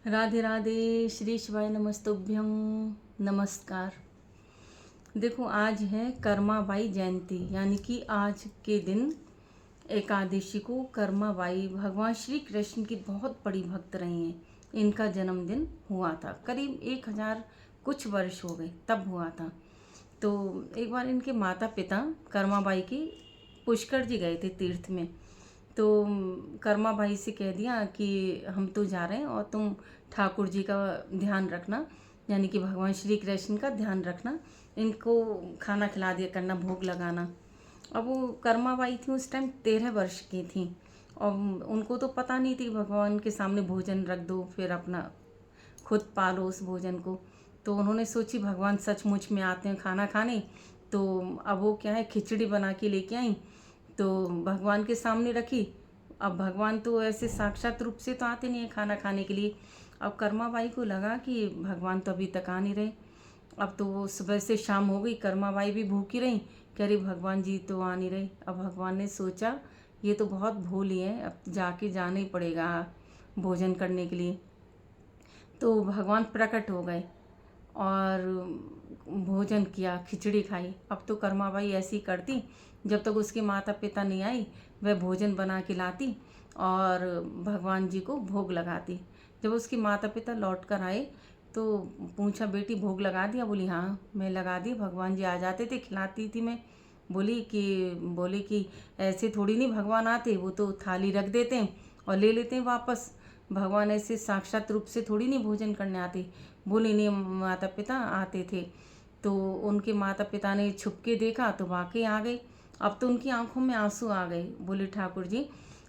राधे राधे। श्री शिवाय नमस्तुभ्यम। नमस्कार। देखो, आज है कर्माबाई जयंती, यानी कि आज के दिन एकादशी को कर्माबाई भगवान श्री कृष्ण की बहुत बड़ी भक्त रही हैं। इनका जन्मदिन हुआ था, करीब 1000 कुछ वर्ष हो गए तब हुआ था। तो एक बार इनके माता पिता कर्माबाई की पुष्कर जी गए थे तीर्थ में। तो कर्माबाई से कह दिया कि हम तो जा रहे हैं और तुम ठाकुर जी का ध्यान रखना, यानी कि भगवान श्री कृष्ण का ध्यान रखना, इनको खाना खिला दिया करना, भोग लगाना। अब वो कर्माबाई थी उस टाइम 13 वर्ष की थी और उनको तो पता नहीं थी भगवान के सामने भोजन रख दो फिर अपना खुद पालो उस भोजन को। तो उन्होंने सोची भगवान सचमुच में आते हैं खाना खाने। तो अब वो क्या है, खिचड़ी बना के लेके आई, तो भगवान के सामने रखी। अब भगवान तो ऐसे साक्षात रूप से तो आते नहीं है खाना खाने के लिए। अब कर्माबाई को लगा कि भगवान तो अभी तक आ नहीं रहे। अब तो वो सुबह से शाम हो गई, कर्माबाई भी भूखी रही, कह रही भगवान जी तो आ नहीं रहे। अब भगवान ने सोचा ये तो बहुत भूली है, अब जाना ही पड़ेगा भोजन करने के लिए। तो भगवान प्रकट हो गए और भोजन किया, खिचड़ी खाई। अब तो कर्माबाई ऐसी करती, जब तक उसके माता पिता नहीं आई वह भोजन बना के लाती और भगवान जी को भोग लगाती। जब उसके माता पिता लौट कर आए तो पूछा, बेटी भोग लगा दिया? बोली हाँ मैं लगा दी, भगवान जी आ जाते थे खिलाती थी मैं। बोली कि ऐसे थोड़ी नहीं भगवान आते, वो तो थाली रख देते हैं और ले लेते हैं वापस। भगवान ऐसे साक्षात रूप से थोड़ी नहीं भोजन करने आते। बोली नहीं, माता पिता आते थे। तो उनके माता पिता ने छुप के देखा तो वाकई आ गए। अब तो उनकी आंखों में आंसू आ गए। बोले ठाकुर जी,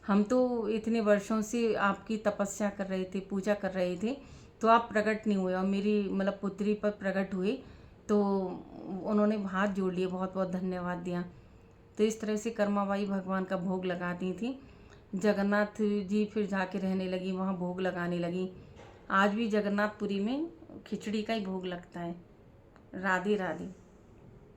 हम तो इतने वर्षों से आपकी तपस्या कर रहे थे, पूजा कर रहे थे, तो आप प्रकट नहीं हुए और मेरी मतलब पुत्री पर प्रकट हुए। तो उन्होंने हाथ जोड़ लिए, बहुत बहुत धन्यवाद दिया। तो इस तरह से कर्माबाई भगवान का भोग लगाती थी। जगन्नाथ जी फिर जाके रहने लगी, वहाँ भोग लगाने लगी। आज भी जगन्नाथपुरी में खिचड़ी का ही भोग लगता है। राधे राधे।